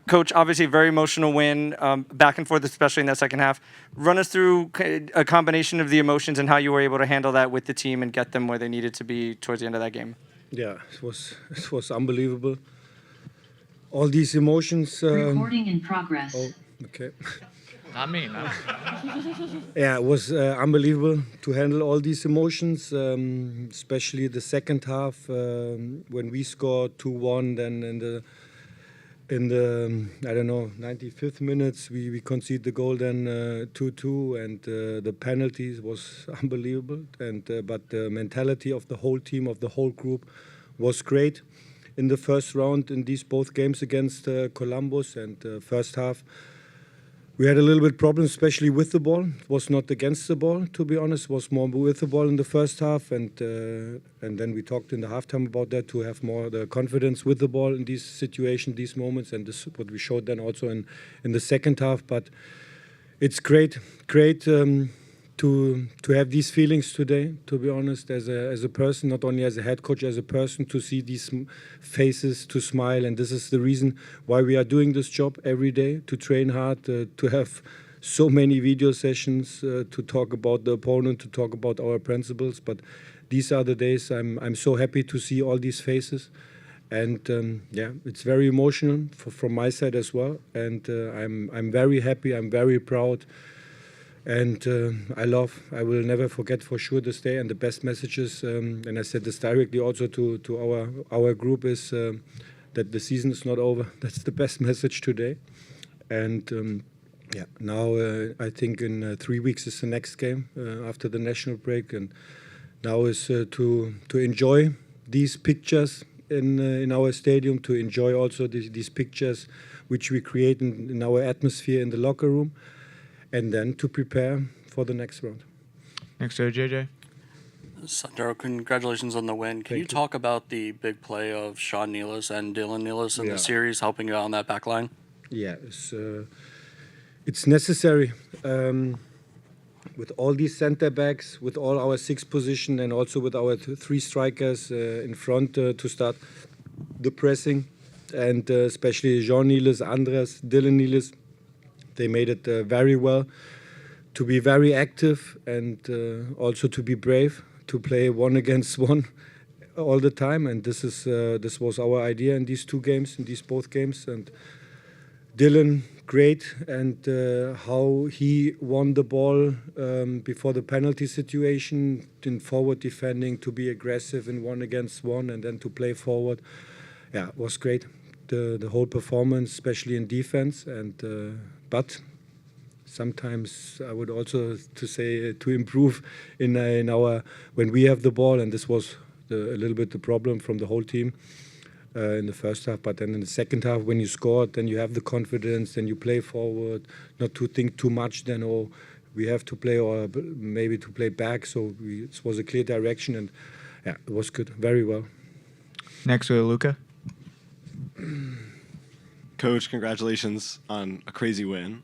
Coach, obviously a very emotional win, back and forth, especially in that second half. Run us through a combination of the emotions and how you were able to handle that with the team and get them where they needed to be towards the end of that game. Yeah, it was unbelievable. All these emotions. Recording in progress. Oh, okay. Not me, no. Yeah, it was unbelievable to handle all these emotions, especially the second half when we scored 2-1. Then in the I don't know 95th minutes we concede the goal, then 2-2, and the penalties was unbelievable. And but the mentality of the whole team, of the whole group, was great in the first round in these both games against Columbus. And first half we had a little bit problem, especially with the ball. It was not against the ball, to be honest. It was more with the ball in the first half, and then we talked in the halftime about that, to have more the confidence with the ball in these situations, these moments, and this is what we showed then also in the second half. But it's great to have these feelings today, to be honest, as a person, not only as a head coach, as a person, to see these faces, to smile. And this is the reason why we are doing this job every day, to train hard, to have so many video sessions, to talk about the opponent, to talk about our principles. But these are the days I'm so happy to see all these faces. And yeah, it's very emotional from my side as well. And I'm very happy, I'm very proud. And I will never forget for sure this day. And the best messages, and I said this directly also to our group, is that the season is not over. That's the best message today. And yeah, now I think in 3 weeks is the next game after the national break. And now is to enjoy these pictures in our stadium, to enjoy also these pictures which we create in our atmosphere in the locker room, and then to prepare for the next round. Next to JJ. Sandro, congratulations on the win. Can you talk about the big play of Sean Nealis and Dylan Nealis in the series, helping you out on that back line? Yeah, it's necessary. With all these center backs, with all our 6 position, and also with our 3 strikers in front to start the pressing, and especially Jean Nealis, Andres, Dylan Nealis, they made it very well, to be very active, and also to be brave, to play 1 against 1 all the time. And this was our idea in these 2 games, in these both games. And Dylan, great, and how he won the ball before the penalty situation, in forward defending, to be aggressive in 1 against 1, and then to play forward. Yeah, it was great. The whole performance, especially in defense. And but sometimes I would also to say to improve in our when we have the ball, and this was a little bit the problem from the whole team in the first half. But then in the second half, when you scored, then you have the confidence, then you play forward, not to think too much. Then we have to play, or maybe to play back. So it was a clear direction, and yeah, it was good, very well. Next to Luca. Coach, congratulations on a crazy win.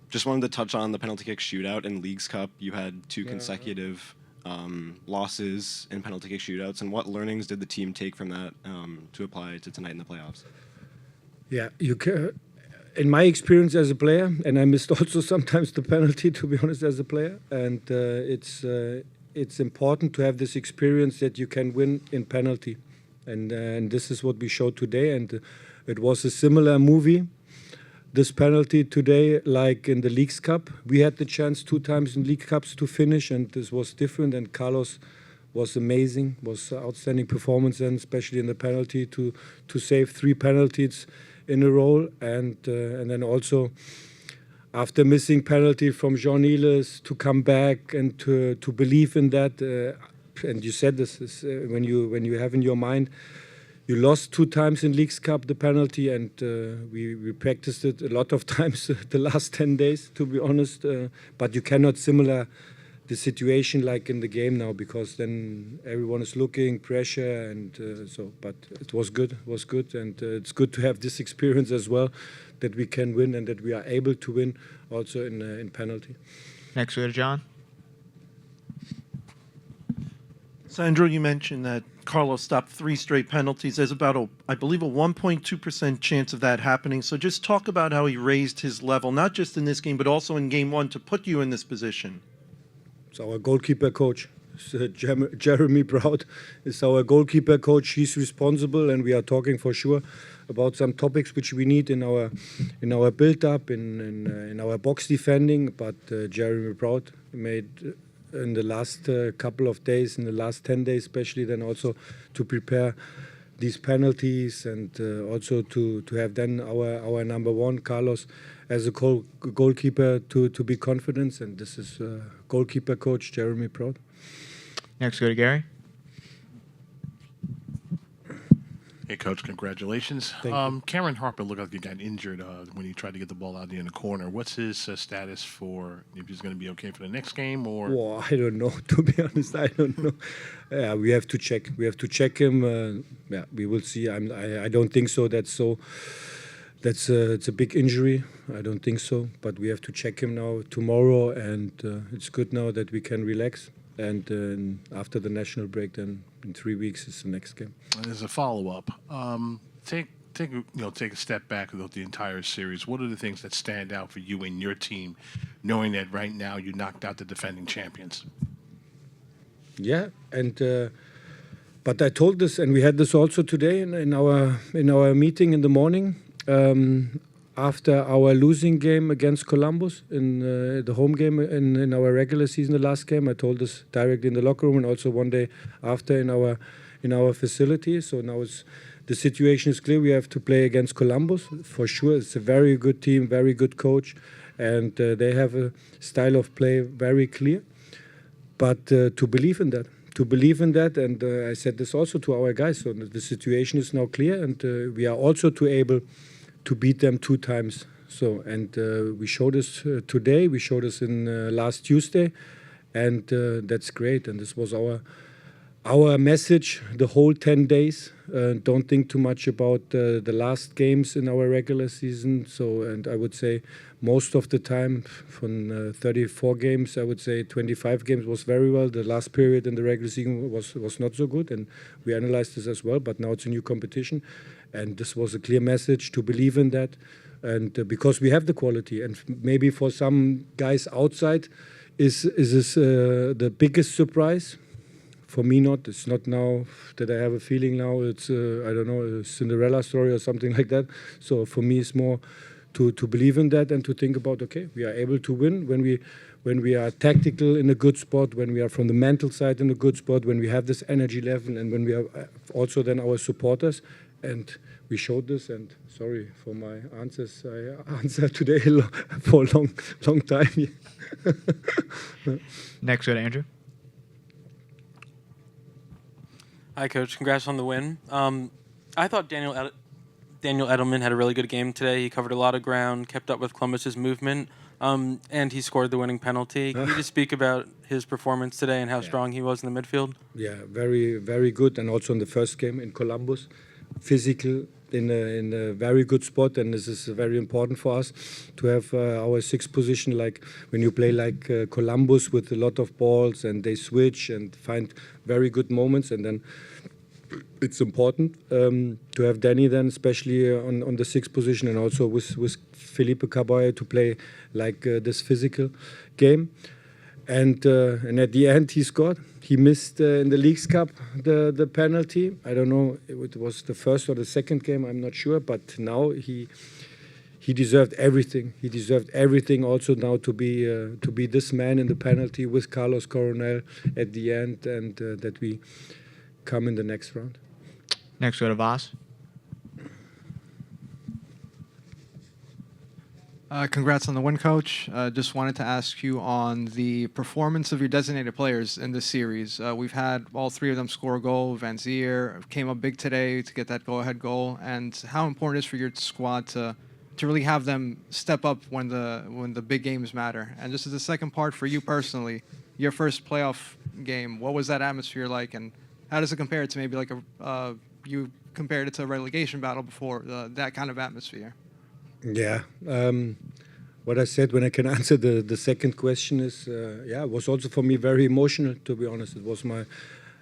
Just wanted to touch on the penalty kick shootout in Leagues Cup. You had 2 consecutive losses in penalty kick shootouts, and what learnings did the team take from that to apply to tonight in the playoffs? Yeah, in my experience as a player, and I missed also sometimes the penalty, to be honest, as a player, and it's important to have this experience that you can win in penalty, and this is what we showed today. And it was a similar movie, this penalty today, like in the Leagues Cup. We had the chance 2 times in League Cups to finish, and this was different. And Carlos was amazing, was outstanding performance, and especially in the penalty to save 3 penalties in a row. And then also after missing penalty from Jean Nealis, to come back and to believe in that. And you said this is when you have in your mind, you lost 2 times in Leagues Cup the penalty, and we practiced it a lot of times the last 10 days, to be honest. But you cannot similar the situation like in the game now, because then everyone is looking, pressure, and so. But it was good, and it's good to have this experience as well, that we can win and that we are able to win also in penalty. Next we have John. Sandro, you mentioned that Carlos stopped 3 straight penalties. There's about, I believe, a 1.2% chance of that happening. So just talk about how he raised his level, not just in this game, but also in game 1 to put you in this position. It's our goalkeeper coach. Jeremy Proud is our goalkeeper coach. He's responsible, and we are talking for sure about some topics which we need in our build-up, in our box defending. But Jeremy Proud made in the last couple of days, in the last 10 days especially, then also to prepare these penalties and also to have then our number one, Carlos, as a goalkeeper to be confident. And this is goalkeeper coach Jeremy Proud. Next, go to Gary. Hey, Coach, congratulations. Cameron Harper looked like he got injured when he tried to get the ball out in the corner. What's his status for if he's going to be okay for the next game? Or Well, I don't know. To be honest, I don't know. Yeah, we have to check. We have to check him. Yeah, we will see. I don't think so. That's it's a big injury. I don't think so. But we have to check him now tomorrow, and it's good now that we can relax. And after the national break, then in 3 weeks is the next game. as a follow-up, take a step back with the entire series. What are the things that stand out for you and your team, knowing that right now you knocked out the defending champions? Yeah, and but I told this, and we had this also today in our meeting in the morning. After our losing game against Columbus in the home game in our regular season, the last game, I told this directly in the locker room, and also one day after in our facility. So now the situation is clear. We have to play against Columbus for sure. It's a very good team, very good coach, and they have a style of play very clear. But to believe in that, and I said this also to our guys. So the situation is now clear, and we are also able to beat them 2 times. So, and we showed this today. We showed this in last Tuesday, and that's great. And this was our message the whole 10 days. Don't think too much about the last games in our regular season. So, and I would say most of the time, from 34 games, I would say 25 games was very well. The last period in the regular season was not so good, and we analyzed this as well. But now it's a new competition, and this was a clear message to believe in that. And because we have the quality, and maybe for some guys outside, is this the biggest surprise? For me, not. It's not now that I have a feeling now. It's I don't know, a Cinderella story or something like that. So for me, it's more to believe in that and to think about, okay, we are able to win when we are tactical in a good spot, when we are from the mental side in a good spot, when we have this energy level, and when we have also then our supporters. And we showed this, and sorry for my answers. I answered today for a long time. Next, go to Andrew. Hi, Coach. Congrats on the win. I thought Daniel Edelman had a really good game today. He covered a lot of ground, kept up with Columbus's movement, and he scored the winning penalty. Can you just speak about his performance today and how strong he was in the midfield? Yeah, very, very good. And also in the first game in Columbus, physical, in a very good spot, and this is very important for us to have our 6th position, like when you play like Columbus with a lot of balls and they switch and find very good moments, and then it's important to have Danny then, especially on the 6th position, and also with Felipe Caboya to play like this physical game. And at the end, he scored. He missed in the Leagues Cup the penalty. I don't know, it was the first or the second game, I'm not sure. But now he deserved everything. He deserved everything also now to be this man in the penalty with Carlos Coronel at the end, and that we come in the next round. Next, go to Voss. Congrats on the win, Coach. Just wanted to ask you on the performance of your designated players in this series. We've had all 3 of them score a goal. Van Zier came up big today to get that go-ahead goal. And how important it is for your squad to really have them step up when the big games matter. And just as a second part for you personally, your first playoff game, what was that atmosphere like, and how does it compare to maybe like you compared it to a relegation battle before, that kind of atmosphere? Yeah, what I said when I can answer the second question is, it was also for me very emotional, to be honest. It was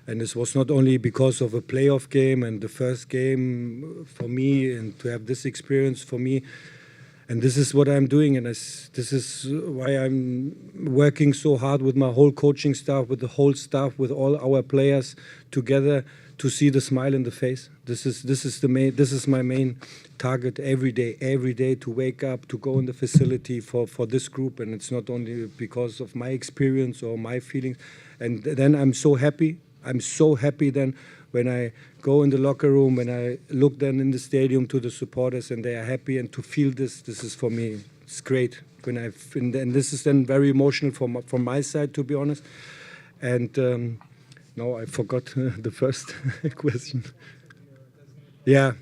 And this was not only because of a playoff game and the first game for me, and to have this experience for me. And this is what I'm doing, and this is why I'm working so hard with my whole coaching staff, with the whole staff, with all our players together to see the smile in the face. This is my main target every day to wake up, to go in the facility for this group, and it's not only because of my experience or my feelings. And then I'm so happy. I'm so happy then when I go in the locker room, when I look then in the stadium to the supporters and they are happy, and to feel this is for me, it's great. And this is then very emotional from my side, to be honest. And no, I forgot the first question. Yeah.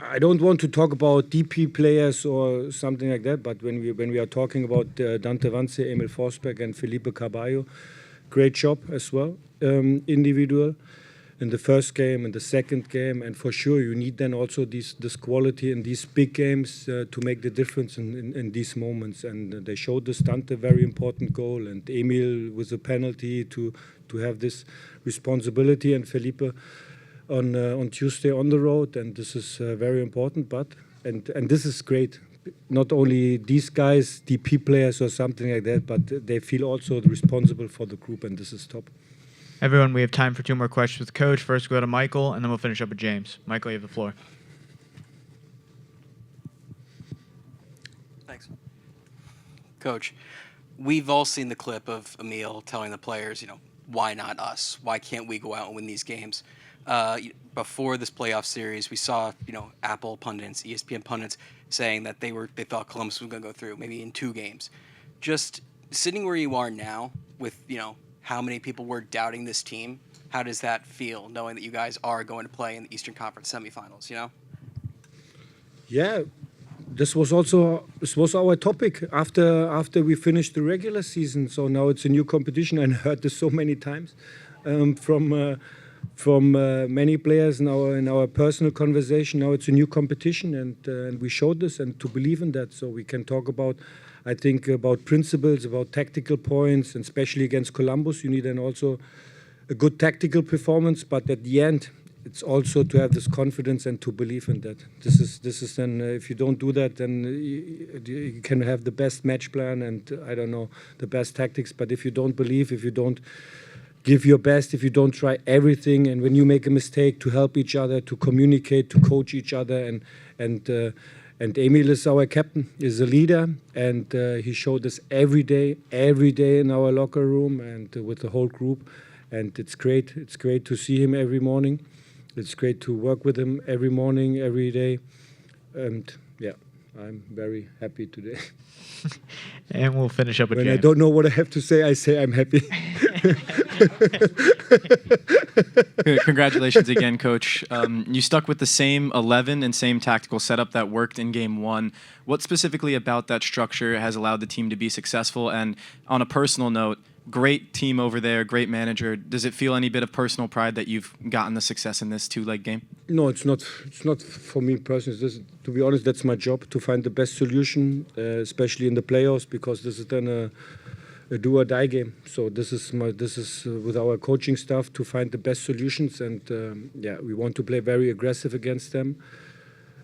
I don't want to talk about DP players or something like that, but when we are talking about Dante Vance, Emil Forsberg, and Felipe Carvalho, great job as well, individual, in the first game and the second game, and for sure you need then also this quality in these big games to make the difference in these moments. And they showed this Dante very important goal, and Emil with a penalty to have this responsibility, and Felipe on Tuesday on the road, and this is very important. And this is great. Not only these guys, DP players or something like that, but they feel also responsible for the group, and this is top. Everyone, we have time for 2 more questions with Coach. First, we'll go to Michael, and then we'll finish up with James. Michael, you have the floor. Thanks. Coach, we've all seen the clip of Emil telling the players, why not us? Why can't we go out and win these games? Before this playoff series, we saw, Apple pundits, ESPN pundits saying that they thought Columbus was going to go through maybe in 2 games. Just sitting where you are now with, how many people were doubting this team, how does that feel knowing that you guys are going to play in the Eastern Conference semifinals, Yeah, this was our topic after we finished the regular season. So now it's a new competition, and I heard this so many times from many players in our personal conversation. Now it's a new competition, and we showed this, and to believe in that. So we can talk about, I think, about principles, about tactical points, and especially against Columbus, you need then also a good tactical performance. But at the end, it's also to have this confidence and to believe in that. This is then, if you don't do that, then you can have the best match plan and, I don't know, the best tactics. But if you don't believe, if you don't give your best, if you don't try everything, and when you make a mistake, to help each other, to communicate, to coach each other, and Emil is our captain, is a leader, and he showed us every day in our locker room and with the whole group, and it's great. It's great to see him every morning. It's great to work with him every morning, every day, and yeah, I'm very happy today. And we'll finish up with When James. I don't know what I have to say, I say I'm happy. Congratulations again, Coach. You stuck with the same 11 and same tactical setup that worked in Game 1. What specifically about that structure has allowed the team to be successful? And on a personal note, great team over there, great manager. Does it feel any bit of personal pride that you've gotten the success in this 2-leg game? No, it's not. It's not for me personally. To be honest, that's my job to find the best solution, especially in the playoffs, because this is then a do or die game. So this is with our coaching staff to find the best solutions, and we want to play very aggressive against them.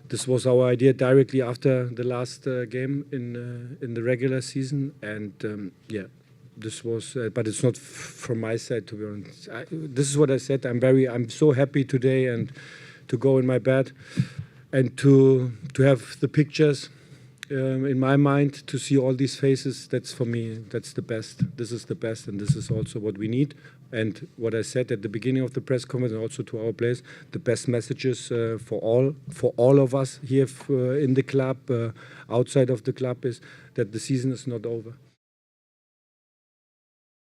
This was our idea directly after the last game in the regular season, and this was. But it's not from my side, to be honest. This is what I said. I'm so happy today, and to go in my bed and to have the pictures in my mind, to see all these faces. That's for me. That's the best. This is the best, and this is also what we need. And what I said at the beginning of the press conference, and also to our players, the best messages for all of us here in the club, outside of the club, is that the season is not over.